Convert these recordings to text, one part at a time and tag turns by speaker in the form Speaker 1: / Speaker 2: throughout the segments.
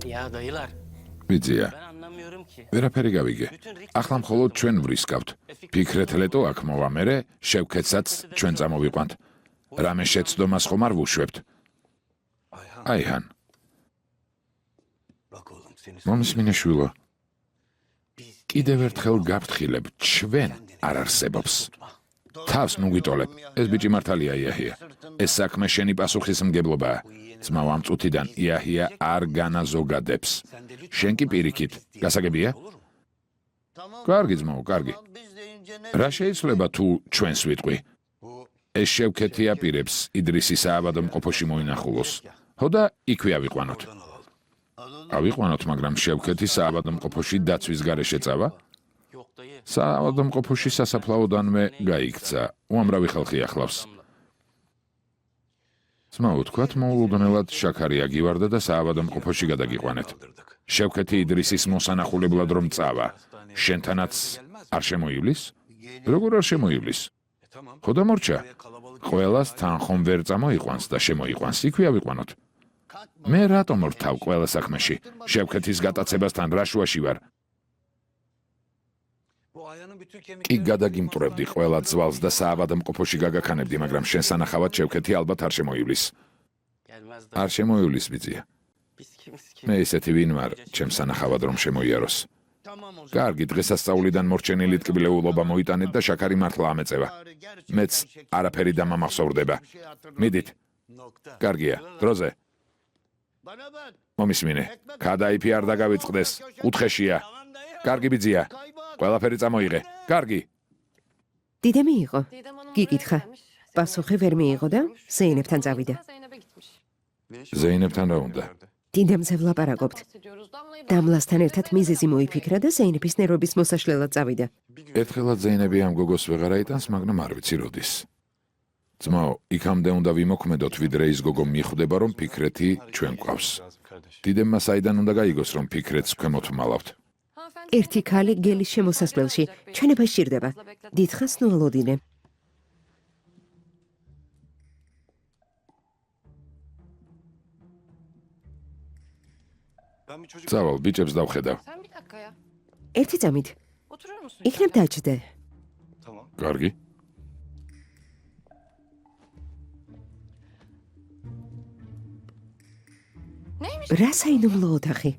Speaker 1: Ya dayılar,
Speaker 2: Vizia.
Speaker 1: ben anlamıyorum ki.
Speaker 2: ვერაფერი გავიგე. ახლა მხოლოდ ჩვენ ვრისკავთ. ფიქრეთ ლეტო აქ მოვა მერე, შევქეთსაც ჩვენ წამოვიყვანთ. რამე შეცდომას ხომ არ ვუშვებთ. აიჰან. მომისმინე შვილო. კიდევ ერთხელ გაფრთხილებ, ჩვენ არ არსებობს. თავს ნუ გიტოლებ. ეს ბიჭი მართალია იაჰია. ეს საქმე შენი პასუხისმგებლობაა. ძმაო ამ წუთიდან იაჰია არ განაზოგადებს. შენ კი პირიქით. გასაგებია? კარგი ძმაო, კარგი. რა შეიძლება თუ ჩვენს ვიტყვი? ეს შევქეთი აპირებს იდრისის საავადმყოფოში მოინახულოს. ხო და იქვე ავიყვანოთ. ავიყვანოთ, მაგრამ შევქეთი საავადმყოფოში დაცვის გარეშე წავა? საავადმყოფოში სასაფლაოდანვე გაიქცა. უამრავი ხალხი ახლავს. ძმაო, თქვათ მოულოდნელად შაქარი აგივარდა და საავადმყოფოში გადაგიყვანეთ. შევქეთი იდრისის მოსანახულებლად რომ წავა, შენთანაც არ შემოივლის? როგორ არ შემოივლის? ხო და მორჩა. ყველას თან ხომ ვერ წამოიყვანს და შემოიყვანს, იქვე ავიყვანოთ. მე რატომ ვრთავ ყველა საქმეში? შევქეთის გატაცებასთან რა შუაში ვარ? კი გადაგიმტვრევდი ყველა ძვალს და საავადმყოფოში გაგაქანებდი, მაგრამ შენ სანახავად შევქეთი ალბათ არ შემოივლის. არ შემოივლის, ბიძია. მე ისეთი ვინ ვარ, ჩემ სანახავად რომ შემოიაროს. კარგი, დღესასწაულიდან მორჩენილი ტკბილეულობა მოიტანეთ და შაქარი მართლა ამეწევა. მეც არაფერი დამამახსოვრდება. მიდით. კარგია, დროზე. მომისმინე, ქადაიფი არ დაგავიწყდეს, კუთხეშია. კარგი ბიძია. ყველაფერი წამოიღე. კარგი.
Speaker 3: დიდე მიიღო. გიკითხა. პასუხი ვერ მიიღო და ზეინებთან წავიდა.
Speaker 2: ზეინებთან რა უნდა?
Speaker 3: დიდემზე ვლაპარაკობთ. დამლასთან ერთად მიზეზი მოიფიქრა და ზეინების ნერვების მოსაშლელად წავიდა.
Speaker 2: ერთხელაც ზეინები ამ გოგოს ვეღარ აიტანს, მაგრამ არ ვიცი როდის. ძმაო, იქამდე უნდა ვიმოქმედოთ, ვიდრე ის გოგო მიხვდება, რომ ფიქრეთი ჩვენ გვყავს. დიდემმა საიდან უნდა გაიგოს, რომ ფიქრეთს ქვემოთ ვმალავთ.
Speaker 3: ერთი ქალი გელის შემოსასვლელში ჩვენება სჭირდება. დიდხანს ნუ ელოდინე.
Speaker 2: წავალ, ბიჭებს დავხედავ.
Speaker 3: ერთი წამით. იქნებ დაჭდე.
Speaker 2: კარგი.
Speaker 3: რა საინდომლო ოთახი.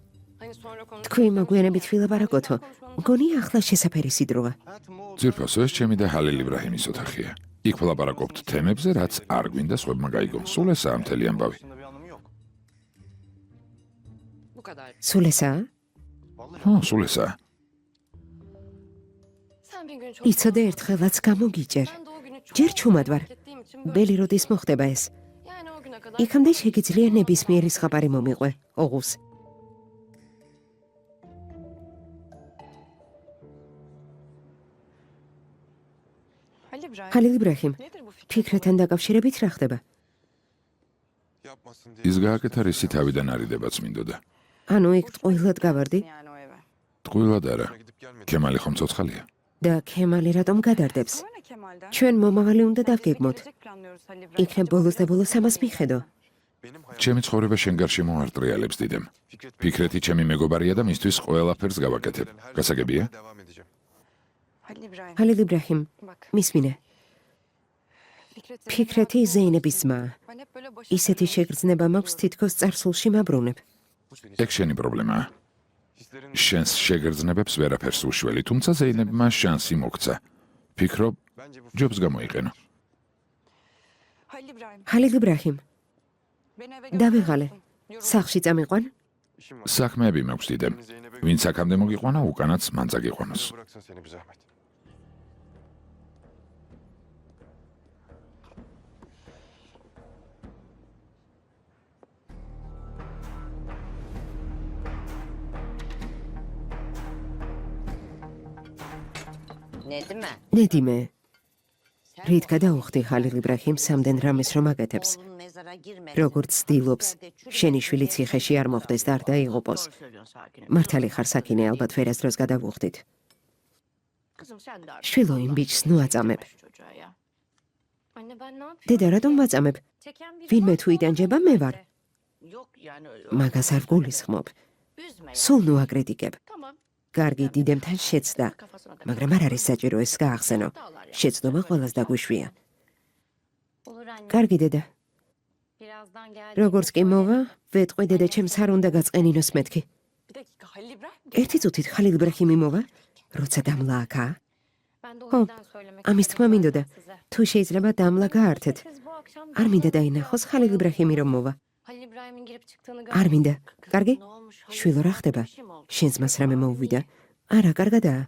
Speaker 3: თქვი მოგვიანებით ვილაპარაკოთო. მგონი ახლა შესაფერი სიდროა.
Speaker 2: ძირფასო, ეს ჩემი და ჰალილ იბრაჰიმის ოთახია. იქ ვლაპარაკობთ თემებზე, რაც არ გვინდა სხვებმა გაიგონ. სულ ესაა მთელი ამბავი.
Speaker 3: სულ ესაა?
Speaker 2: ხო, სულ ესაა.
Speaker 3: იცოდე ერთხელაც გამოგიჭერ. ჯერ ჩუმად ვარ. ბელი როდის მოხდება ეს? იქამდე შეგიძლია ნებისმიერი ზღაპარი მომიყვე, ოღუს. ჰალილ იბრაჰიმ, ფიქრეთთან დაკავშირებით რა ხდება?
Speaker 2: ის გააკეთა რისი თავიდან არიდებაც მინდოდა.
Speaker 3: ანუ იქ ტყუილად გავარდი
Speaker 2: ტყუილად არა. ქემალი ხომ ცოცხალია?
Speaker 3: და ქემალი რატომ გადარდებს? ჩვენ მომავალი უნდა დავგეგმოთ. იქნებ ბოლოს და ბოლოს ამას მიხედო.
Speaker 2: ჩემი ცხოვრება შენ გარშემო არ ტრიალებს დიდემ. ფიქრეთი ჩემი მეგობარია და მისთვის ყველაფერს გავაკეთებ. გასაგებია?
Speaker 3: ჰალილ იბრაჰიმ, მისმინე. ფიქრეთი ზეინების ძმაა. ისეთი შეგრძნება მაქვს თითქოს წარსულში მაბრუნებ.
Speaker 2: ეგ შენი პრობლემაა. შენს შეგრძნებებს ვერაფერს უშველი, თუმცა ზეინებმა შანსი მოგცა. ფიქრობ, ჯობს გამოიყენო.
Speaker 3: ჰალილ იბრაჰიმ, დავიღალე. სახლში წამიყვან?
Speaker 2: საქმეები მაქვს დიდემ. ვინც აქამდე მოგიყვანა, უკანაც მან წაგიყვანოს.
Speaker 3: ნედიმე. რით გადაუხდი ჰალილ იბრაჰიმს სამდენ რამეს რომ აკეთებს? როგორც ცდილობს, შენი შვილი ციხეში არ მოხვდეს და არ დაიღუპოს. მართალი ხარ საკინე, ალბათ ვერასდროს გადავუხდით. შვილო იმ ბიჭს ნუ აწამებ. დედა, რატომ ვაწამებ? ვინმე თუ იდანჯება, მე ვარ. მაგას არ გულისხმობ. სულ ნუ აკრიტიკებ. კარგი, დიდემთან შეცდა, მაგრამ არ არის საჭირო ეს გაახსენო. შეცდომა ყველას დაგვიშვია. კარგი დედა. როგორც კი მოვა, ვეტყვი დედაჩემს არ უნდა გაწყენინოს მეთქი. ერთი წუთით ხალილ იბრაჰიმი მოვა, როცა დამლა აქაა. ხო, ამის თქმა მინდოდა, თუ შეიძლება დამლა გაართეთ. არ მინდა დაინახოს ხალილ იბრაჰიმი რომ მოვა. არ მინდა. კარგი? შვილო რა ხდება? შენს მას რამე მოუვიდა? არა, კარგადაა.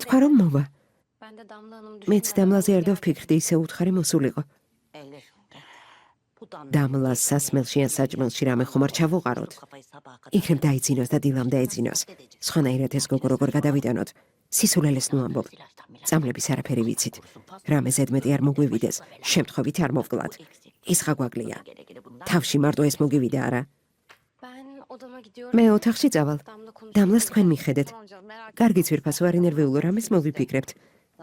Speaker 3: თქვა რომ მოვა. მეც დამლაზე არ დავფიქრდი, ისე უთხარი მოსულიყო. დამლას სასმელში ან საჭმელში რამე ხომ არ ჩავუყაროთ. იქნებ დაიძინოს და დილამ დაეძინოს. სხვანაირად ეს გოგო როგორ გადავიტანოთ? სისულელეს ნუ ამბობ. წამლების არაფერი ვიცით. რამე ზედმეტი არ მოგვივიდეს, შემთხვევით არ მოვკლათ. ის ხაგვაგლია. თავში მარტო ეს მოგივიდა არა? მე ოთახში წავალ. დამლას თქვენ მიხედეთ. კარგი ძვირფასო არ ინერვიულო რამეს მოვიფიქრებთ.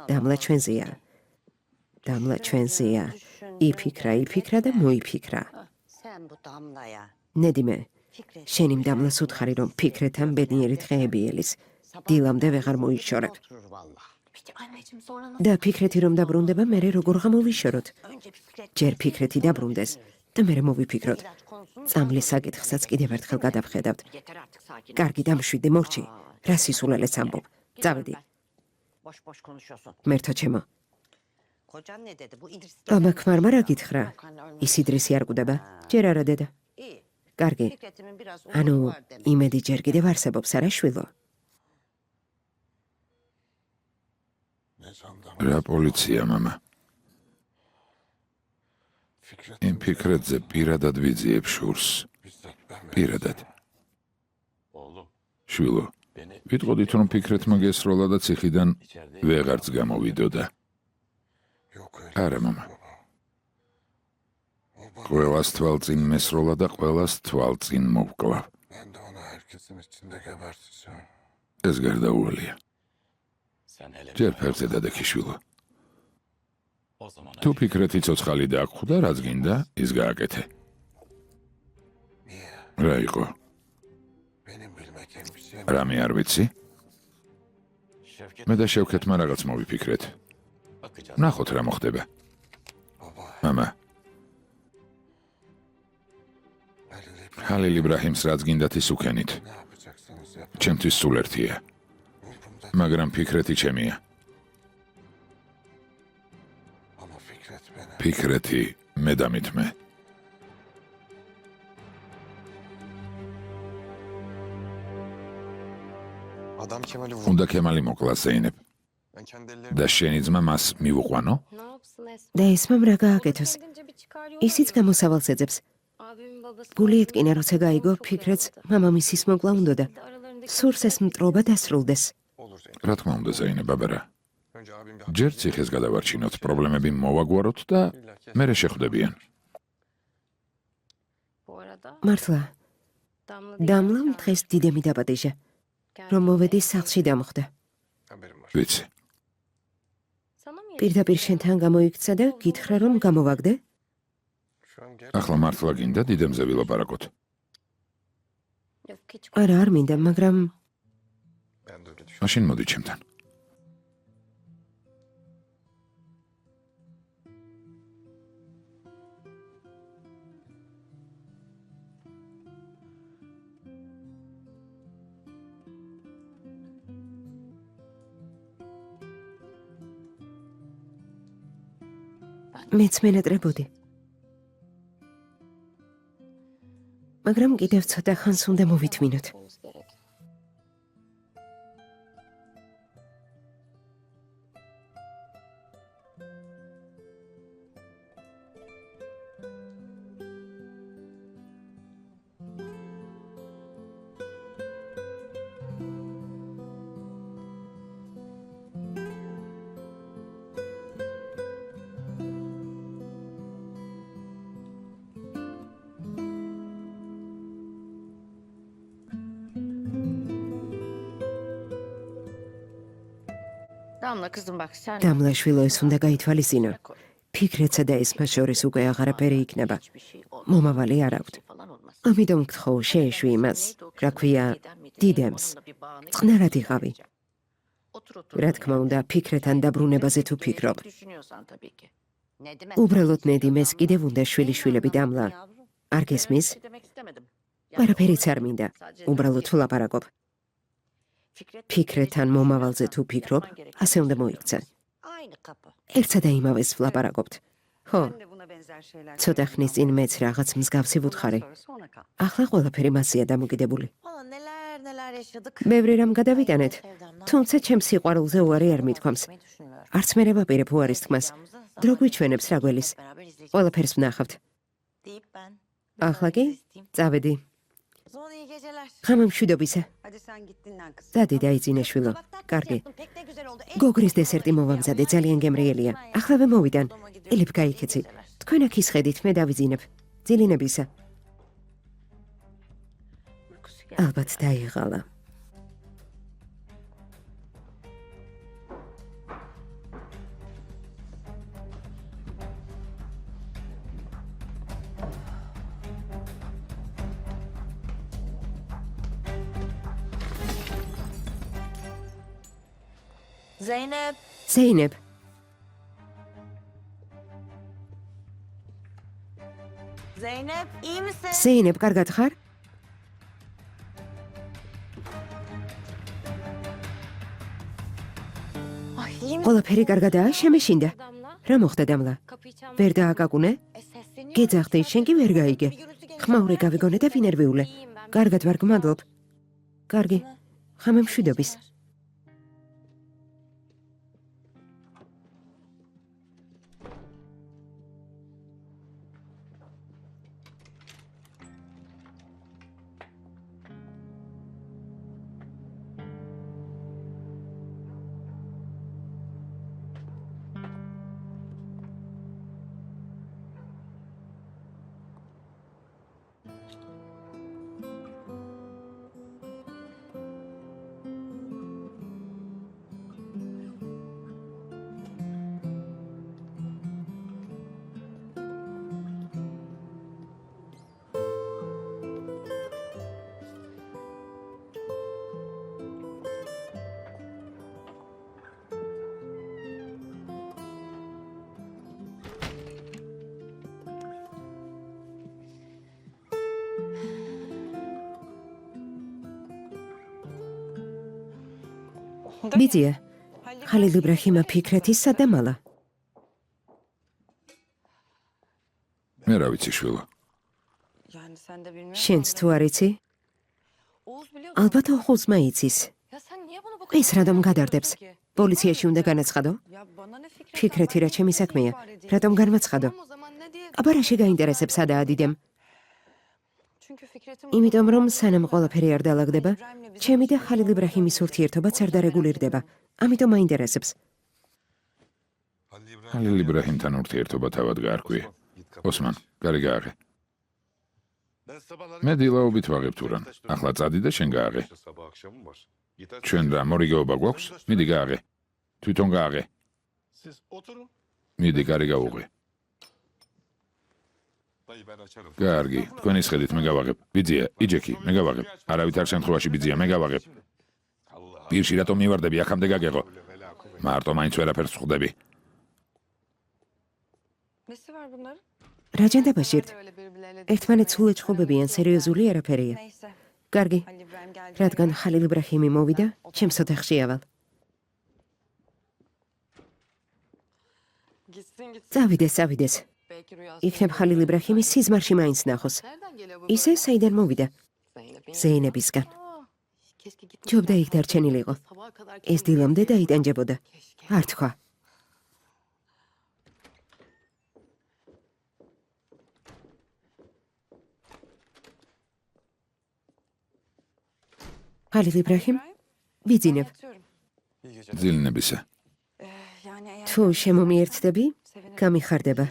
Speaker 3: დამლა ჩვენზეა. დამლა ჩვენზეა. იფიქრა და მოიფიქრა. ნედიმე, შენი დამლას უთხარი რომ ფიქრეთან ბედნიერი დღეები ელის. დილამდე ვეღარ მოიშორებ. და ფიქრეთი რომ დაბრუნდება, მერე როგორ გამოვიშოროთ? ჯერ ფიქრეთი დაბრუნდეს და მერე მოვიფიქროთ. წამლის საკითხსაც კიდევ ერთხელ გადავხედავთ. კარგი, დამშვიდე, მორჩი. რა სისულელეს ამბობ? წავედი. მერთო ჩემო. ამა ქმარმა რა გითხრა? ის იდრისი არ კვდება? ჯერ არა დედა. კარგი. ანუ იმედი ჯერ კიდევ არსებობს არა შვილო?
Speaker 2: რა პოლიცია, მამა? იმ ფიქრეთზე პირადად ვიძიებ შურს. პირადად. შვილო, ვიტყოდით რომ ფიქრეთმა გესროლა და ციხიდან ვეღარც გამოვიდოდა. არა, მამა. ყველას თვალწინ მესროლა და ყველას თვალწინ მოვკლავ. ეს გარდაუვალია. ჯერ ფერზე დადექი შვილო. თუ ფიქრეთი ცოცხალი დააგხვდა, რაც გინდა, ის გააკეთე. რა იყო? რამე არ ვიცი? მე და შევქეთმა რაღაც მოვიფიქრეთ. ნახოთ რა მოხდება. მამა. ხალილ იბრაჰიმს რაც გინდათ ის უქენით. ჩემთვის სულ ერთია. მაგრამ ფიქრეთი ჩემია. ფიქრეთი მე დამითმე. უნდა ქემალი მოკლა ზეინებ. და შენი ძმა მას მივუყვანო?
Speaker 3: და ესმამ რა გააკეთოს? ისიც გამოსავალს ეძებს. გული ეტკინა როცა გაიგო, ფიქრეთს მამამისის მოკლა უნდოდა. სურს ეს მტრობა დასრულდეს.
Speaker 2: რა თქმა უნდა ზეინებ აბარა. ჯერ ციხეს გადავარჩინოთ, პრობლემები მოვაგვაროთ და მერე შეხვდებიან.
Speaker 3: მართლა. დამლამ დღეს დიდემი დაბადეჟა. რომ მოვედი სახლში დამხვდა.
Speaker 2: ვიცი.
Speaker 3: პირდაპირ შენთან გამოიქცა და გითხრა რომ გამოვაგდე?
Speaker 2: ახლა მართლა გინდა დიდემზე ვილაპარაკოთ?
Speaker 3: არა, არ მინდა, მაგრამ
Speaker 2: მაშინ მოდი ჩემთან.
Speaker 3: მეც მენატრებოდი. მაგრამ კიდევ ცოტა ხანს უნდა მოვითმინოთ. დამლა შვილო ეს უნდა გაითვალისწინო. ფიქრეთსა და ესმა შორის უკვე აღარაფერი იქნება. მომავალი არ აქვთ. ამიტომ გთხოვ, შეეშვი იმას, რა ქვია, დიდემს. წყნარად იღავი. რა თქმა უნდა, ფიქრეთან დაბრუნებაზე თუ ფიქრობ. უბრალოდ ნედიმეს კიდევ უნდა შვილიშვილები დამლა. არ გესმის? არაფერიც არ მინდა. უბრალოდ ვლაპარაკობ. ფიქრეთან მომავალზე თუ ფიქრობ, ასე უნდა მოიქცე. ერთსა და იმავეს ვლაპარაკობთ. ხო, ცოტა ხნის წინ მეც რაღაც მსგავსი ვუთხარი. ახლა ყველაფერი მასია დამოკიდებული. ბევრი რამ გადავიტანეთ, თუმცა ჩემს სიყვარულზე უარი არ მithქვამს. არც მე ვაპირებ უარის თქმას. დრო გვიჩვენებს რა გველის. ყველაფერს ვნახავთ. ახლა კი, წავედი. ღამე მშვიდობისა. დადი დაიძინე შვილო. კარგი. გოგრის დესერტი მოვამზადე, ძალიან გემრიელია.ახლავე მოვიდან. ელიფ გაიქეცი. თქვენ აქ ისხედით, მე დავიძინებ. ძილინებისა. ალბათ დაიღალა. ზეინებ. ზეინებ, კარგად ხარ? ყველაფერი კარგადაა, შემეშინდა. რა მოხდა დამლა? ვერ დააკაკუნე? გეძახდი, შენ კი ვერ გაიგე. ხმაურე გავიგონე და ვინერვიულე. კარგად ვარ, გმადლობ. კარგი. ღამე მშვიდობის. ბიძია, ხალილ იბრაჰიმა ფიქრეთი სადამალა.
Speaker 2: მე რა ვიცი შვილო.
Speaker 3: შენც თუ არ იცი? ალბათ ოხუზმა იცის. ეს რატომ გადარდებს? პოლიციაში უნდა განაცხადო? ფიქრეთი რა ჩემი საქმეა, რატომ განმაცხადო? აბა რა შეგაინტერესებს სადაა დიდემ? იმიტომ რომ სანამ ყველაფერი არ დაალაგდება, ჩემი და ხალილ იბრაჰიმის ურთიერთობაც არ დარეგულირდება. ამიტომ მაინტერესებს.
Speaker 2: ხალილ იბრაჰიმთან ურთიერთობა თავად გაარკვიე. ოსმან, გარი გააღე. მე დილაობით ვაღებ თურან. ახლა წადი და შენ გააღე. ჩვენ რა მორიგეობა გვაქვს? მიდი გააღე. თვითონ გააღე. მიდი გარი გაუღე. კარგი, თქვენ ისხედით, მე გავაღებ. ბიძია, იჯექი, მე გავაღებ. არავითარ შემთხვევაში ბიძია, მე გავაღებ. პირში რატომ მივარდები, აქამდე გაგეღო. მარტო მაინც ვერაფერს ვხვდები.
Speaker 3: რა ჯანდაბაშირთ? ერთმანეთს სულ ეჭხობებიან, სერიოზული არაფერია. კარგი, რადგან ხალილ იბრაჰიმი მოვიდა, ჩემს ოთახში ავალ. წავიდეს. იქნებ ხალილ იბრაჰიმის სიზმარში მაინც ნახოს. ისე საიდან მოვიდა? ზეინებისგან. ჯობდა იქ დარჩენილიყო. ეს დილამდე დაიტანჯებოდა. არ თქვა. ხალილ იბრაჰიმ, ვიძინებ.
Speaker 2: ძილინებისა.
Speaker 3: თუ შემომიერთდები, გამიხარდება.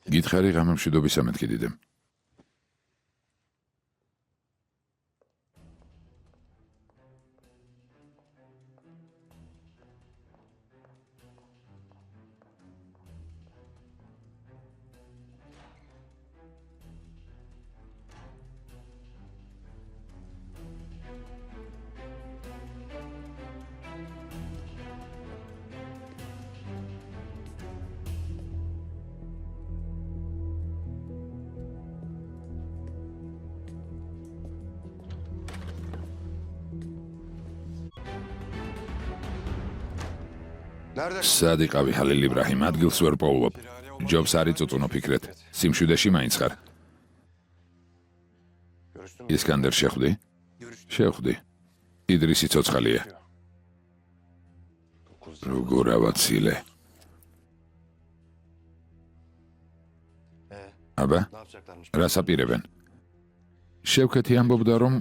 Speaker 2: გითხარი ღამე მშვიდობისა მეთქი დიდემ. სად იყავი ჰალილ იბრაჰიმ, ადგილს ვერ პოულობ. ჯობს არ იწუწუნო ფიქრეთ. სიმშვიდეში მაინც ხარ. ისკანდერ შეხვდი? შეხვდი. იდრისი ცოცხალია. როგორ ავაცილე. აბა, რას აპირებენ? შევქეთი ამბობდა, რომ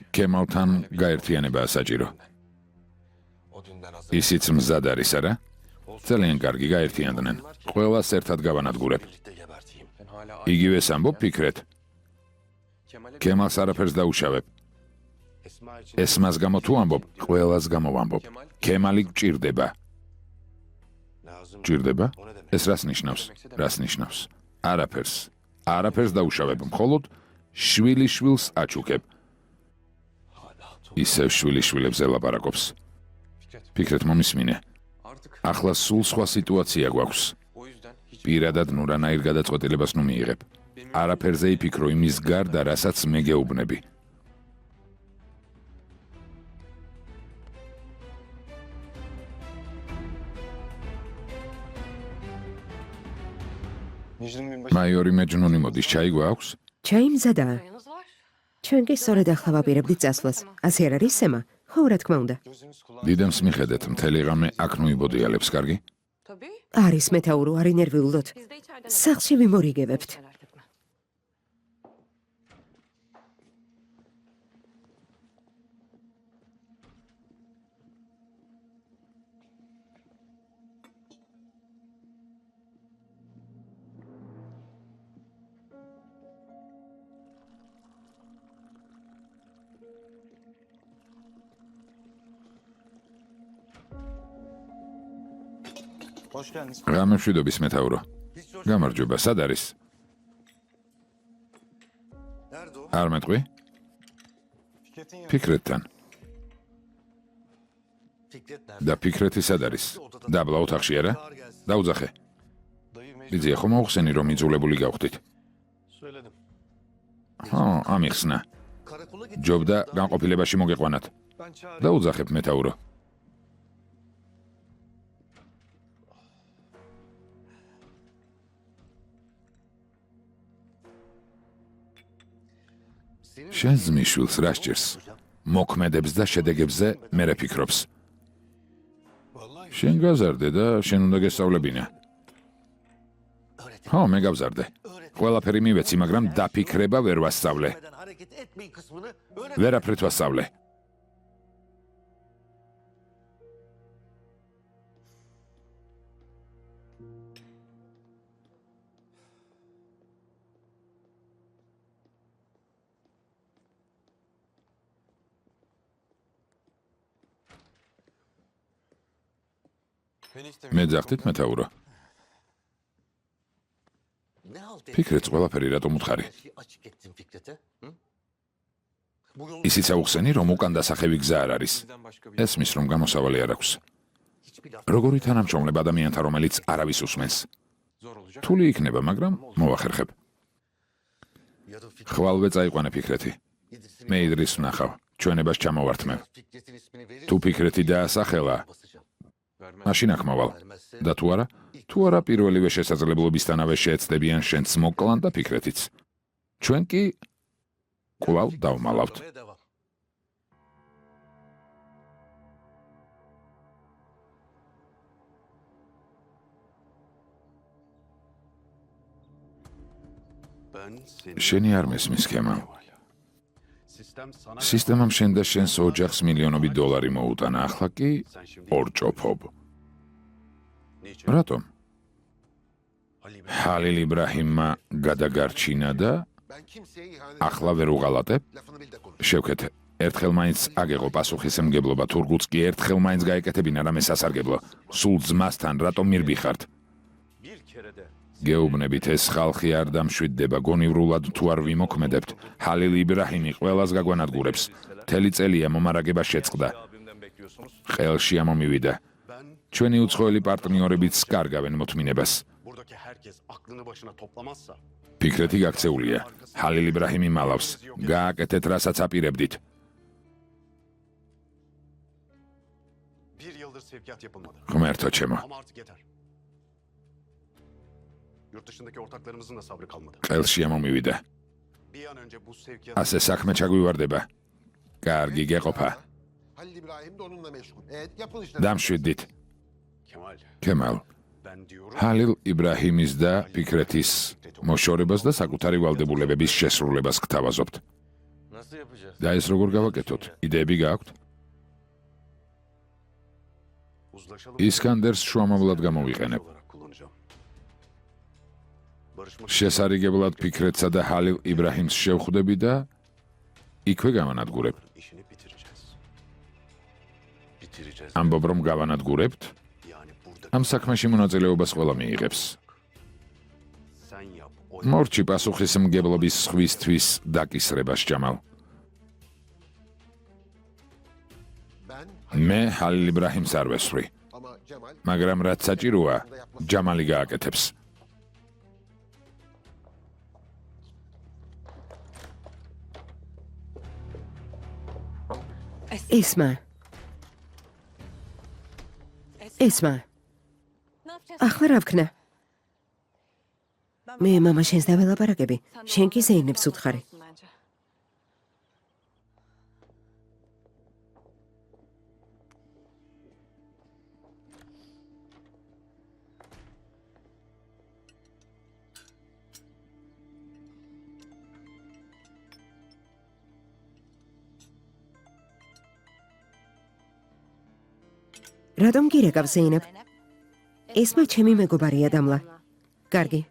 Speaker 2: კემალთან გაერთიანებაა საჭირო. ისიც მზად არის, არა? ძალიან კარგი, გაერთიანდნენ. ყველას ერთად გავანადგურებ. იგივეს ამბობ ფიქრეთ. კემალს არაფერს დაუშავებ. ესმას გამო თუ ამბობ, ყველას გამო ვამბობ. კემალი გჭირდება. გჭირდება? ეს რას ნიშნავს? რას ნიშნავს? არაფერს. არაფერს დაუშავებ, მხოლოდ შვილიშვილს აჩუქებ. ისევ შვილიშვილებზე ლაპარაკობს. ფიქრეთ მომისმინე. ახლა სულ სხვა სიტუაცია გვაქვს. პირადად ნურანაირ გადაწყვეტილებას ნუ მიიღებ. არაფერზე იფიქრო იმის გარდა, რასაც მე გეუბნები. მაიორი მეჯნუნი მოდის, ჩაი გვაქვს?
Speaker 3: ჩაი მზადაა. ჩვენ კი სწორედ ახლა ვაპირებდით წასვლას. ასე არ არის, სემა? ხო, რა თქმა უნდა.
Speaker 2: დიდემს მიხედეთ, მთელი ღამე აქ ნუიბოდიალებს, კარგი?
Speaker 3: არის მეთაურო, არ ინერვიულოთ. სახლში ვიმორიგებებთ.
Speaker 2: გამემშვიდობის მეთაურო. გამარჯობა, სად არის? არ მეტყვი? ფიქრეთთან. და ფიქრეთი სად არის? დაბლა ოთახში არა? დაუძახე. ბიძია, ხომ მოუხსენი, რომ იძულებული გავხდით? ხო, ამიხსნა. ჯობდა განყოფილებაში მოგეყვანათ. დაუძახებ მეთაურო. შენ ზმიშვილს რა სჭირს? მოქმედებს და შედეგებზე მერე ფიქრობს. შენ გაზარდე და შენ უნდა გესწავლებინა. ხო, მე გავზარდე. ყველაფერი მივეცი, მაგრამ დაფიქრება ვერ ვასწავლე. ვერაფრით ვასწავლე. მე ძახდით მეთაურო. ფიქრეთს ყველაფერი რატომ უთხარი? ისიც აუხსენი, რომ უკან დასახევი გზა არ არის. ესმის, რომ გამოსავალი არ აქვს. როგორი თანამშრომლებ ადამიანთა, რომელიც არავის უსმენს? რთული იქნება, მაგრამ მოვახერხებ. ხვალვე წაიყვანე ფიქრეთი. მე იდრისს ვნახავ, ჩვენებას ჩამოვართმევ. თუ ფიქრეთი დაასახელა, მაშინ აქ მოვალ. და თუ არა პირველივე შესაძლებლობისთანავე შეეცდებიან შენც მოკლან და ფიქრეთიც. ჩვენ კი კვლავ დავმალავთ. შენი არ მესმის სქემა. სისტემამ შენ და შენს ოჯახს მილიონობით დოლარი მოუტანა, ახლა კი ორჭოფობ. რატომ? ჰალილ იბრაჰიმმა გადაგარჩინა და ახლა ვერ უღალატებ? შევქეთ, ერთხელ მაინც აგეღო პასუხისმგებლობა, თურგულს კი ერთხელ მაინც გაეკეთებინა რამე სასარგებლო. სულ ძმასთან რატომ მირბიხართ? გეუბნებით, ეს ხალხი არ დამშვიდდება, გონივრულად თუ არ ვიმოქმედებთ, ჰალილ იბრაჰიმი ყველას გაგვანადგურებს. მთელი წელია მომარაგება შეწყდა. ყელში ამომივიდა. ჩვენი უცხოელი პარტნიორებიც კარგავენ მოთმინებას. ფიქრეთი გაქცეულია. ჰალილ იბრაჰიმი მალავს. გააკეთეთ, რასაც აპირებდით.
Speaker 1: sevkiyat yapılmadı.
Speaker 2: ღმერთო ჩემო,
Speaker 1: Ama artık yeter. Yurt dışındaki ortaklarımızın da sabrı kalmadı.
Speaker 2: ყელში ამომივიდა.
Speaker 1: Bir an önce bu sevkiyat...
Speaker 2: ასე საქმე ჩაგვივარდება. კარგი გეყოფა.
Speaker 4: Halil İbrahim de onunla meşgul. Evet yapın işte.
Speaker 2: დამშვიდით.
Speaker 1: Kemal,
Speaker 2: ქემალ,
Speaker 1: ben diyorum...
Speaker 2: ჰალილ იბრაჰიმის და ფიქრეთის მოშორებას და საკუთარი ვალდებულებების შესრულებას გთავაზობთ.
Speaker 5: Nasıl yapacağız?
Speaker 2: და ეს როგორ გავაკეთოთ? იდეები გააქვთ?
Speaker 1: Uzlaşalım.
Speaker 2: ისკანდერს შუამავლად გამოვიყენებ.
Speaker 1: olarak kullanacağım. Barışmak
Speaker 2: შესარიგებლად ფიქრეთსა და ჰალილ იბრაჰიმს შევხვდები და იქვე გავანადგურებ.
Speaker 1: işini bitireceğiz. Bitireceğiz.
Speaker 2: ამბობ რომ გავანადგურებთ,
Speaker 1: Yani burada
Speaker 2: ამ საქმეში მონაწილეობას ყველა მიიღებს.
Speaker 1: sen yap. O
Speaker 2: მორჩი პასუხისმგებლობის სხვისთვის დაკისრებას ჭამალ.
Speaker 4: Ben
Speaker 2: მე ჰალილ იბრაჰიმს არ ვესვრი,
Speaker 4: ama Cemal
Speaker 2: მაგრამ რაც საჭიროა, ჯამალი გააკეთებს.
Speaker 3: ესმა, ესმა, ახლა რა ვქნა? მე მამა შენს დაველაპარაკები, შენ კი ზეინებს უთხარი. რატომ გირეკავს ზეინებ? ესმა ჩემი მეგობარია დამლა. კარგი,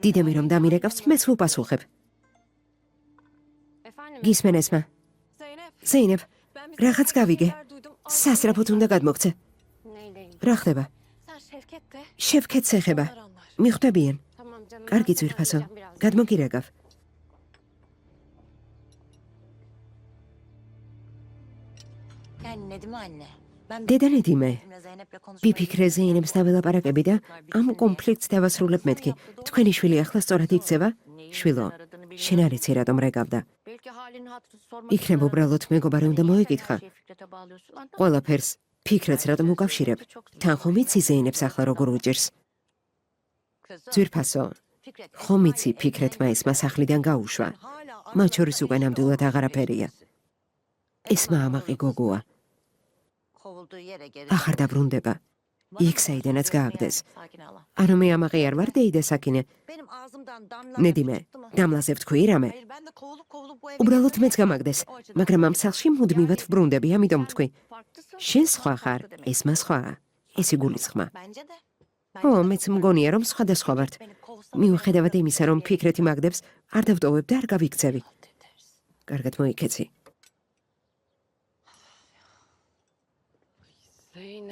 Speaker 3: დიდემი რომ დამირეკავს, მეც ვუპასუხებ. გისმენ ესმა? ზეინებ, რაღაც გავიგე. სასწრაფოდ უნდა გადმოგცე. რა ხდება? შევქეთს ეხება. მიხვდებიან. კარგი ძვირფასო, გადმოგირეკავ. დედა ნედიმე, ვიფიქრე ზეინებს დაველაპარაკები და ამ კონფლიქტს დავასრულებ მეთქი. თქვენი შვილი ახლა სწორად იქცევა? შვილო, შენ არ იცი რატომ რეკავდა. იქნება უბრალოდ მეგობარი უნდა მოეკითხა. ყველაფერს ფიქრეთს რატომ უკავშირებ? თან ხომ იცი ზეინებს ახლა როგორ უჭირს? ძვირფასო, ხომ იცი ფიქრეთმა ესმა სახლიდან გაუშვა. მათ შორის უკვე ნამდვილად აღარაფერია. ესმა ამაყი გოგოა. ახარ დაბრუნდება. იქ საიდანაც გააგდეს. ანუ მე ამაყი არ ვარ დეიდე საკინე. ნედიმე, დამლაზე ვთქვი რამე? უბრალოდ მეც გამაგდეს, მაგრამ ამ სახლში მუდმივად ვბრუნდები, ამიტომ ვთქვი. შენ სხვა ხარ, ესმა სხვაა. ეს იგულისხმა. ო, მეც მგონია რომ სხვადასხვა ვართ. მიუხედავად იმისა, რომ ფიქრეთი მაგდებს, არ დავტოვებ და არ გავიქცევი. კარგად მოიქეცი.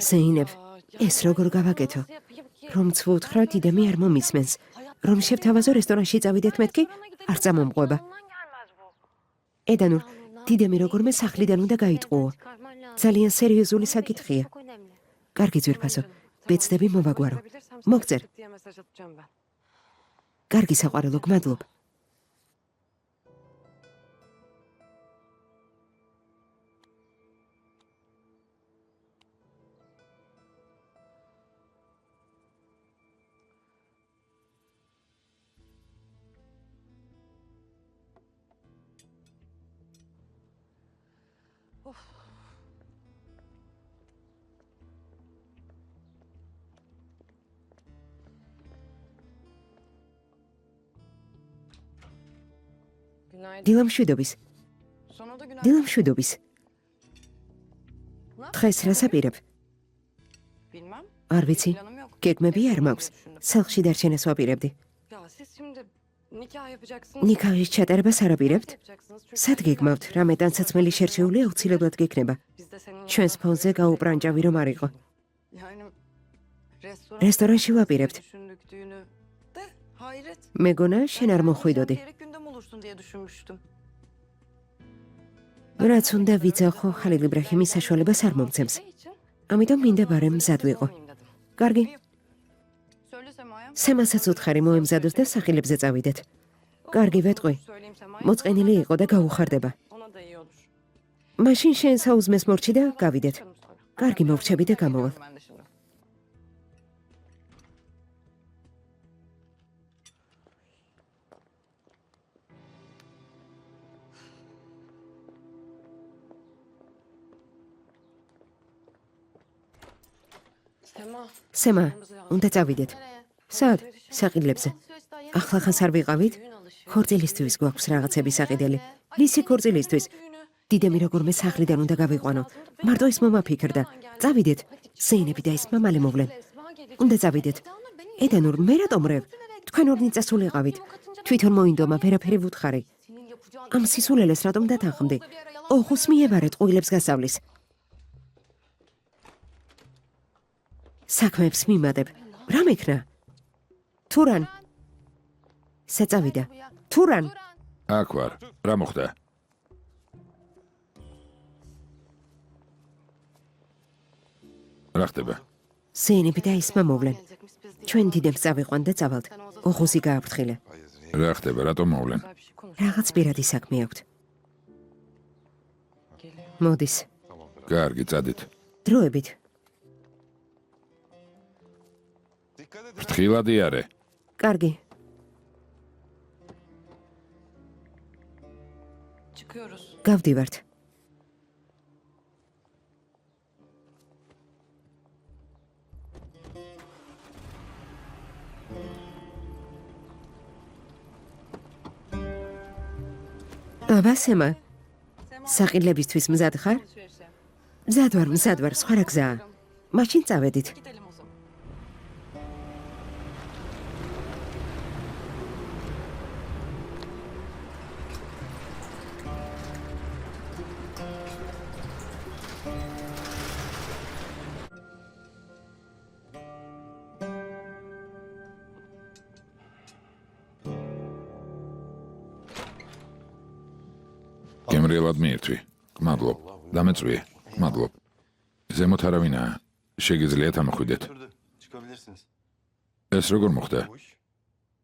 Speaker 3: ზეინებ, ეს როგორ გავაკეთო? რომ ვუთხრა დიდემი არ მომისმენს. რომ შევთავაზო რესტორანში წავიდეთ მეთქი, არ წამომყვება. ედანურ, დიდემი როგორმე სახლიდან უნდა გაიტყუო. ძალიან სერიოზული საკითხია. კარგი ძვირფასო, ბეცდები მოვაგვარო. მოგწერ. კარგი საყვარელო, გმადლობ. დილამშვიდობის. დილამშვიდობის. დღეს რა საპირებ? არ ვიცი. გეგმები არ მაქვს. სახლში დარჩენას ვაპირებდი. ნიკაჰის ჩატარებას არ აპირებთ? სად გეგმავთ? რამე ტანსაცმელი შერჩეული აუცილებლად გექნება. ჩვენს ფონზე გაუპრანჭავი რომ არ იყო. რესტორანში ვაპირებთ. მეგონა, შენ არ მოხვიდოდი. რაც უნდა ვიცახო, ხალილ იბრაჰიმის საშუალებას არ მომცემს. ამიტომ მინდა ბარემ მზად ვიყო. კარგი. სემასაც უთხარი მოემზადოს და სახილებზე წავიდეთ. კარგი ვეტყვი. მოწყენილი იყო და გაუხარდება. მაშინ შენ საუზმეს მორჩი და გავიდეთ. კარგი, მოვრჩები და გამოვალ. სემა, უნდა წავიდეთ. სად? საყიდლებზე. ახლახანს არ ვიყავით? ქორწილისთვის გვაქვს რაღაცები საყიდელი. ვისი ქორწილისთვის? დიდემი როგორმე სახლიდან უნდა გავიყვანო. მარტო ის მომაფიქრდა. წავიდეთ. ზეინები და ის მამალე მოვლენ. უნდა წავიდეთ. ედანურ, მე რატომ რევ? თქვენ ორნი წასულიყავით. თვითონ მოინდომა, ვერაფერი ვუთხარი. ამ სისულელეს რატომ დათანხმდი? ოხუს მიებარეთ ყუილებს გასავლის. საქმეებს მიმატებ. რა მექნა? თურან. საწავიდა. თურან.
Speaker 2: აქ ვარ. რა მოხდა? რა ხდება?
Speaker 3: ზეინები და ისმა მოვლენ. ჩვენ დიდემს წავიყვან და წავალთ. ოხუსი გააფრთხილე.
Speaker 2: რა ხდება? რატომ მოვლენ?
Speaker 3: რაღაც პირადი საქმე აქვთ. მოდის.
Speaker 2: კარგი, წადით.
Speaker 3: დროებით.
Speaker 2: ფრთხილად იარე.
Speaker 3: კარგი. გავდივართ. აბა სემა, საყიდლებისთვის მზად ხარ? მზად ვარ, სხვა რა გზაა. მაშინ წავედით.
Speaker 2: გემრიელად მიირთვი. გმადლობ. დამეწვიე. გმადლობ. ზემოთ არავინაა. შეგიძლიათ ამოხვიდეთ. ეს როგორ მოხდა?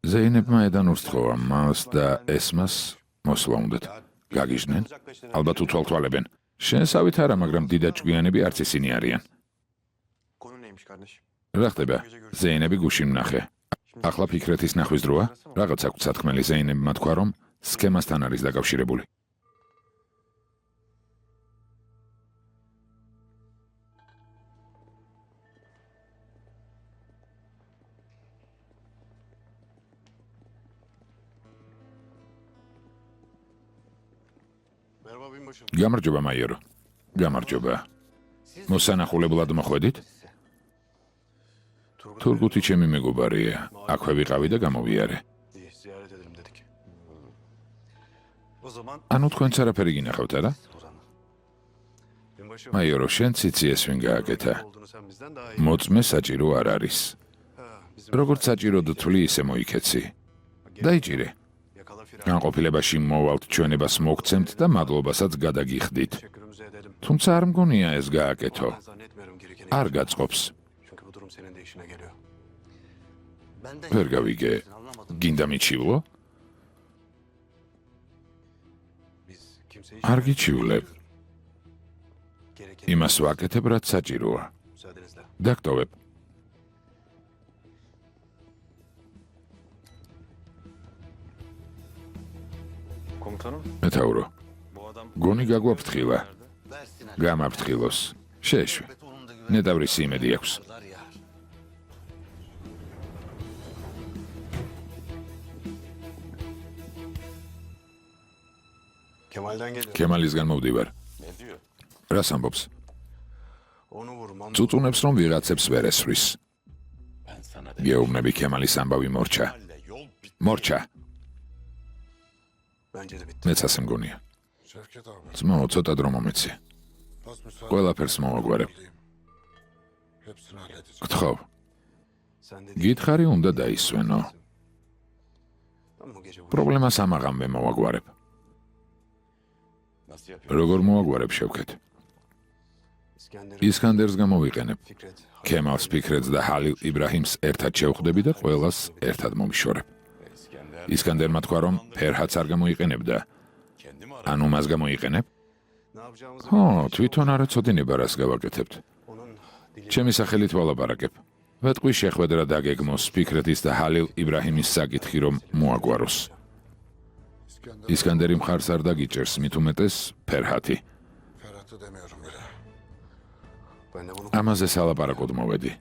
Speaker 2: ზეინებმა ედან უსთხოვა მას და ესმას მოსვლა უნდათ. გაგიჟდნენ? ალბათ უთვალთვალებენ. შენსავით არა, მაგრამ დიდად ჭკვიანები არც ისინი არიან. რა ხდება? ზეინები გუშინ ვნახე. ახლა ფიქრეთის ნახვის დროა? რაღაც აქვთ სათქმელი ზეინებმა თქვა, რომ სქემასთან არის დაკავშირებული. გამარჯობა მაიორო. გამარჯობა. მოსანახულებლად მოხვედით? თურგუთი ჩემი მეგობარია. აქვე ვიყავი და გამოვიარე. ანუ თქვენც არაფერი გინახავთ, არა? მაიორო, შენ ციცი ეს ვინ გააკეთა? მოწმე საჭირო არ არის. როგორც საჭიროდ თვლი, ისე მოიქეცი. დაიჭირე. განყოფილებაში მოვალთ ჩვენებას მოგცემთ და მადლობასაც გადაგიხდით. თუმცა არ მგონია ეს გააკეთო. არ გაწყობს. ვერ გავიგე. გინდა მიჩივლო? არ გიჩივლებ. იმას ვაკეთებ, რაც საჭიროა. დაგტოვებ. მეთაურო, გონი გაგვაფრთხილა. გამაფრთხილოს. შეეშვი. ნედავრისი იმედი აქვს. ქემალისგან მოვდივარ. რას ამბობს? წუწუნებს, რომ ვიღაცებს ვერ ესვრის. გეუბნები ქემალის ამბავი მორჩა. მორჩა. მეც ასე მგონია. ძმაო, ცოტა დრო მომეცი. ყველაფერს მოვაგვარებ. გთხოვ. გითხარი უნდა დაისვენო. პრობლემას ამაღამბე მოვაგვარებ. როგორ მოვაგვარებ, შევქეთ? ისკანდერს გამოვიყენებ. ქემალს, ფიქრეთს და ჰალილ იბრაჰიმს ერთად შევხვდები და ყველას ერთად მომიშორებ. ისკანდერმა თქვა, რომ ფერჰადს არ გამოიყენებდა. ანუ მას გამოიყენებ? თვითონ არ აცოდინება, რას გავაკეთებთ. ჩემი სახელით ვალაპარაკებ. ვეტყვი შეხვედრა დაგეგმოს ფიქრეთის და ჰალილ იბრაჰიმის საკითხი რომ მოაგვაროს. ისკანდერი მხარს არ დაგიჭერს, მით უმეტეს ფერჰათი. ამაზე სალაპარაკოდ მოვედი.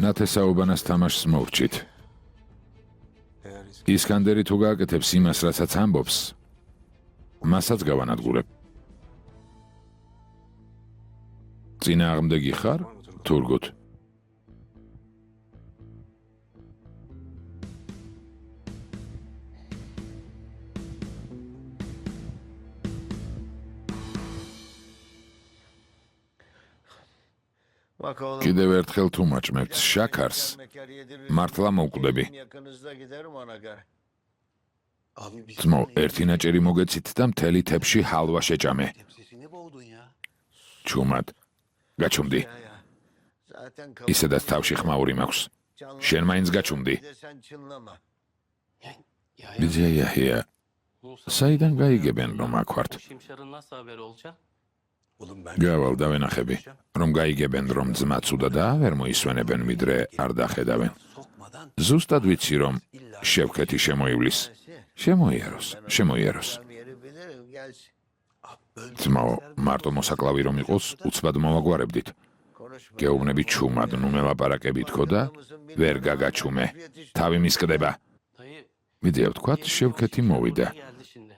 Speaker 2: ნათესაუბანას თამაშს მოვჭით. ისკანდერი თუ გააკეთებს იმას, რასაც ამბობს, მასაც გავანადგურებ. წინააღმდეგი ხარ? თურგუთ. კიდევ ერთხელ თუ მაჭმევთ შაქარს, მართლა მოვკვდები. ძმო, ერთი ნაჭერი მოგეცით და მთელი თებში ჰალვა შეჭამე. ჩუმად. გაჩუმდი. ისედაც თავში ხმაური მაქვს. შენ მაინც გაჩუმდი. ბიძია იაჰია, საიდან გაიგებენ რომ აქ ვართ?
Speaker 5: Şimşar'ın nasıl haberi olacak?
Speaker 2: გავალ დავენახები, რომ გაიგებენ რომ ძმა ცუდა და ვერ მოისვენებენ ვიდრე არ დახედავენ. ზუსტად ვიცი რომ შევქეთი შემოივლის. შემოიეროს. ძმაო, მარტო მოსაკლავი რომ იყოს, უცბად მოვაგვარებდით. გეუბნები ჩუმად, ნუ მელაპარაკებით ხო და ვერ გაგაჩუმე. თავი მისკდება.
Speaker 5: Dayı
Speaker 2: ვიდეო ვთქვათ, შევქეთი მოვიდა.
Speaker 5: geldi şimdi.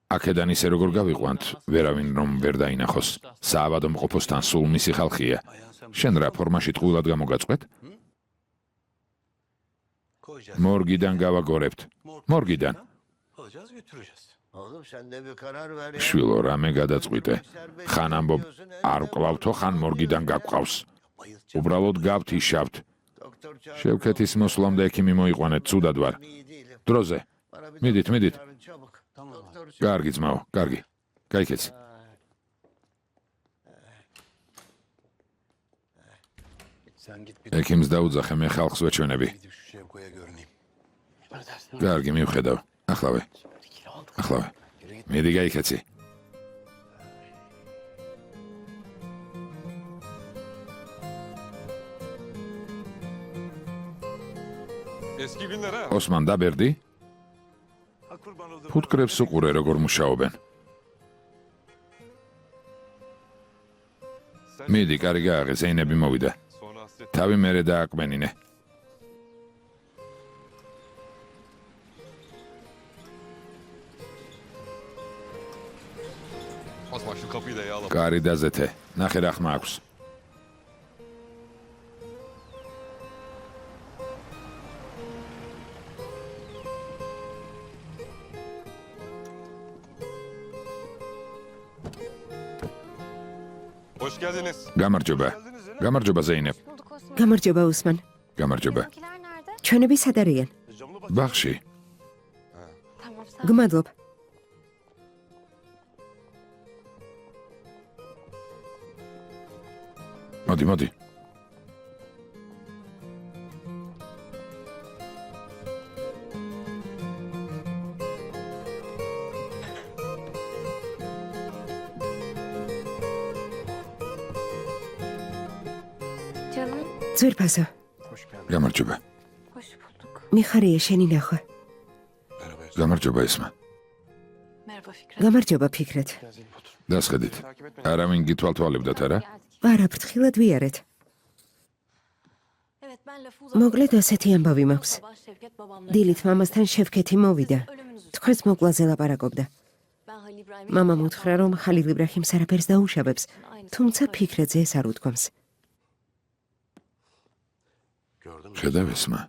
Speaker 2: აქედან ისე როგორ გავიყვანთ, ვერავინ რომ ვერ დაინახოს. საავადო მყოფოსთან სულ მისი ხალხია. შენ რა ფორმაში ტყუილად გამოგაწყვეთ? მორგიდან გავაგორებთ. მორგიდან.
Speaker 1: Alacağız götüreceğiz.
Speaker 6: Oğlum sen de bir karar ver ya.
Speaker 2: შვილო, რამე გადაწყვიტე. ხან ამბობ, არ ვკლავთო, ხან მორგიდან გაგყავს. უბრალოდ გავთიშავთ.
Speaker 6: Doktor çağır.
Speaker 2: შევქეთის მოსვლამდე ექიმი მოიყვანეთ, ცუდად ვარ.
Speaker 6: İyi değilim.
Speaker 2: დროზე.
Speaker 6: Bana bir
Speaker 2: მიდით,
Speaker 6: doktor
Speaker 2: მიდით.
Speaker 6: çağırın çabuk. Doktor çağır.
Speaker 2: კარგი ძმაო, კარგი. გაიქეცი.
Speaker 1: Sen git bir
Speaker 2: ექიმს დაუძახე, მე ხალხს ვეჩვენები.
Speaker 1: gidip şu Şevko'ya görüneyim.
Speaker 5: Emredersin.
Speaker 2: კარგი, მივხედავ. ახლავე. მიდი გაიქეცი.
Speaker 7: Eski günler ha.
Speaker 2: ოსმან დაბერდი?
Speaker 7: Ha kurban olduğum.
Speaker 2: ფუტკრებს უყურე როგორ მუშაობენ.
Speaker 7: Sen
Speaker 2: მიდი, კარი გააღე, ზეინები მოვიდა.
Speaker 7: sonra hasret.
Speaker 2: თავი მერე დააკმენინე.
Speaker 7: Osman şu kapıyı da yağla.
Speaker 2: კარი დაზეთე. ნახე რა ხმა აქვს.
Speaker 7: Hoş geldiniz.
Speaker 2: გამარჯობა. გამარჯობა ზეინებ.
Speaker 8: Bulduk Osman.
Speaker 3: გამარჯობა უსმან.
Speaker 2: გამარჯობა.
Speaker 8: Bizimkiler nerede?
Speaker 3: ჩვენები სად არიან?
Speaker 1: Camlı bak.
Speaker 2: ბაღში.
Speaker 8: Tamam sağ ol.
Speaker 3: გმადლობ.
Speaker 2: მოდი.
Speaker 8: Canım
Speaker 3: ძვირფასო,
Speaker 1: Hoş geldin.
Speaker 2: გამარჯობა.
Speaker 8: hoş bulduk.
Speaker 3: მიხარია შენი ნახვა.
Speaker 1: Merhaba.
Speaker 2: გამარჯობა ესმა.
Speaker 8: Merhaba Fikret.
Speaker 3: გამარჯობა ფიქრეთ.
Speaker 1: Gel Zeynep otur.
Speaker 2: დასხედით.
Speaker 7: Takip etmeyin.
Speaker 2: არავინ გითვალთვალებდათ არა?
Speaker 8: Geldik.
Speaker 3: არა, ფრთხილად ვიარეთ.
Speaker 8: Evet ben lafı
Speaker 3: მოკლედ ასეთი ამბავი მაქვს.
Speaker 8: Sabah Şevket babamla.
Speaker 3: დილით მამასთან შევქეთი მოვიდა.
Speaker 8: Ölümünüzü.
Speaker 3: თქვენს მოკვლაზე ლაპარაკობდა.
Speaker 8: Ben Halil İbrahim'i.
Speaker 3: მამამ უთხრა, რომ ხალილ იბრაჰიმს არაფერს დაუშავებს, თუმცა ფიქრეთზე ეს არ უთქვამს.
Speaker 1: Gördün mü?
Speaker 2: ხედავ ესმა.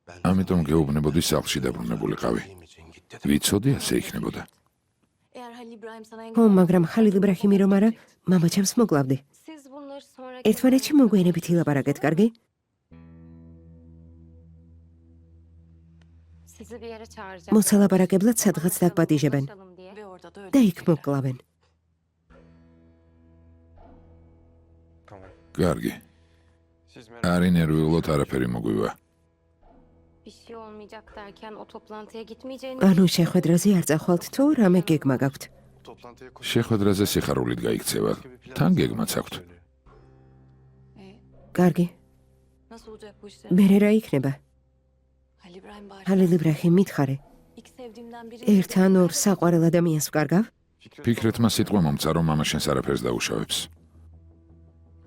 Speaker 1: Ben
Speaker 2: ამიტომ გეუბნებოდი სახლში დაბრუნებულიყავი.
Speaker 1: Benim için gitti.
Speaker 2: ვიცოდი ასე იქნებოდა.
Speaker 8: Eğer Halil İbrahim sana
Speaker 3: ხო, მაგრამ ხალილ იბრაჰიმი რომ არა, მამა ჩემს მოკლავდი.
Speaker 8: Siz bunları sonra...
Speaker 3: ერთმანეთში მოგვიანებით ილაპარაკეთ, კარგი?
Speaker 8: Sizi bir yere çağıracağım.
Speaker 3: მოსალაპარაკებლად სადღაც დაგპატიჟებენ
Speaker 8: Konuşalım diye. Ve orada da öyle.
Speaker 3: და იქ მოკლავენ.
Speaker 7: Tamam.
Speaker 2: კარგი.
Speaker 7: Siz merak
Speaker 2: არი ნერვიულოთ არაფერი მოგვივა.
Speaker 8: Bir şey olmayacak derken o toplantıya gitmeyeceğini...
Speaker 3: ანუ შეხვედრაზე არ წახვალთ თუ რამე გეგმა გაქვთ?
Speaker 7: toplantıya koş.
Speaker 2: შეხვედრაზე სიხარულით გაიქცევა. თან გეგმაც აქვთ.
Speaker 3: კარგი,
Speaker 8: Nasıl olacak bu işler?
Speaker 3: მერე რა იქნება?
Speaker 8: Halil İbrahim bari.
Speaker 3: ჰალილ იბრაჰიმ მითხარე,
Speaker 8: İki sevdiğimden biri.
Speaker 3: ერთ ან ორ საყვარელ ადამიანს ვკარგავ?
Speaker 2: ფიქრეთ მას სიტყვა მომცა, რომ მამა შენს არაფერს დაუშავებს.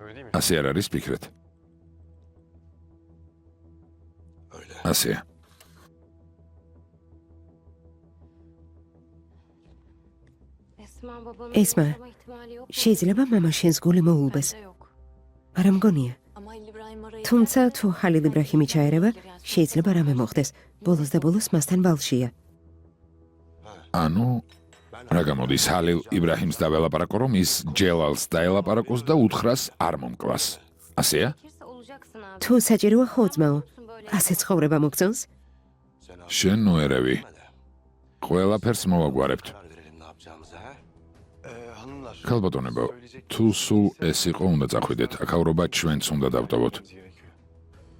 Speaker 7: Öyle değil mi?
Speaker 2: ასე არ არის ფიქრეთ?
Speaker 1: Öyle.
Speaker 2: ასეა.
Speaker 8: Esma babamın
Speaker 3: Esma,
Speaker 8: yaşama ihtimali yok mu?
Speaker 3: შეიძლება მამა შენს გული მოულბეს?
Speaker 8: Bence yok.
Speaker 3: არა მგონია.
Speaker 8: Ama Halil İbrahim arayı.
Speaker 3: თუმცა თუ ჰალილ იბრაჰიმი ჩაერევა, შეიძლება რამე მოხდეს. ბოლოს და ბოლოს მასთან ვალშია.
Speaker 2: ანუ რა გამოდის ჰალილ იბრაჰიმს დაველაპარაკო, რომ ის ჯელალს დაელაპარაკოს და უთხრას არ მომკლას. ასეა?
Speaker 8: Gerekirse olacaksın abi.
Speaker 3: თუ საჭიროა ხო ძმაო? ასე ცხოვრება მოგწონს?
Speaker 1: Sen abi,
Speaker 2: შენ ნოერევი. ყველაფერს მოვაგვარებთ.
Speaker 1: karar verelim ne yapacağımıza, ha?
Speaker 7: Hanımlar.
Speaker 2: ქალბატონებო, თუ სულ ეს იყო, უნდა წახვიდეთ. აქაურობა ჩვენც უნდა დავტოვოთ.
Speaker 7: Gerekiyor.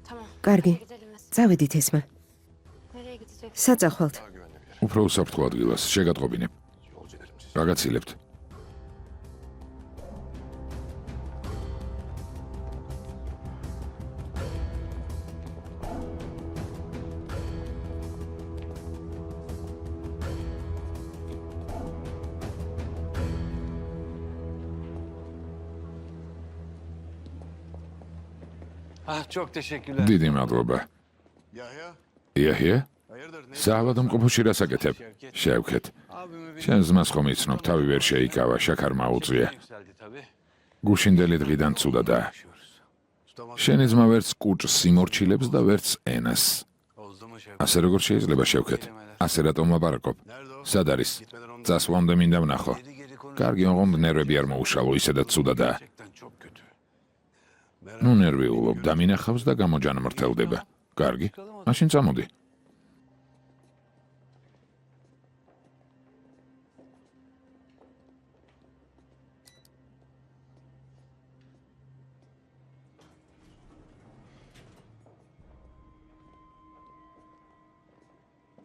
Speaker 8: Tamam.
Speaker 3: კარგი,
Speaker 8: Hadi gidelim Esma.
Speaker 3: წავედით ესმა.
Speaker 8: Nereye gideceksin?
Speaker 3: საწახვალთ.
Speaker 7: Daha güvenli bir yer.
Speaker 2: უფრო უსაფრთხო ადგილას შეგატყობინებ.
Speaker 1: Yolcu ederim sizi.
Speaker 2: გაგაცილებთ.
Speaker 5: Ah, çok teşekkürler.
Speaker 2: დიდი მადლობა.
Speaker 7: Yahya.
Speaker 2: იაჰია?
Speaker 7: Hayırdır? Ne?
Speaker 2: საავადმყოფოში რას აკეთებ? შევქეთ.
Speaker 7: Abimi bir
Speaker 2: შენ ზმას ხომ იცნობ, თავი ვერ შეიკავა, შაქარმა უწია.
Speaker 5: Yükseldi tabii.
Speaker 2: გუშინდელი დღიდან ცუდადაა.
Speaker 7: tutamadım.
Speaker 2: შენი ძმა ვერც კუჭს სიმორჩილებს და ვერც ენას.
Speaker 5: Oldu mu şey?
Speaker 2: ასე როგორ შეიძლება შევქეთ? ასე რატომ ლაპარაკობ?
Speaker 7: Nerede o?
Speaker 2: სად არის?
Speaker 7: Gitmeden onu
Speaker 2: წასვლამდე მინდა ვნახო.
Speaker 7: geri geri konuş.
Speaker 2: კარგი, ოღონდ ნერვები არ მოუშალო, ისედაც ცუდადაა.
Speaker 7: Gerçekten çok kötü.
Speaker 2: ნუ ნერვიულობ, დამინახავს და გამოჯანმრთელდება. კარგი, მაშინ წამოდი.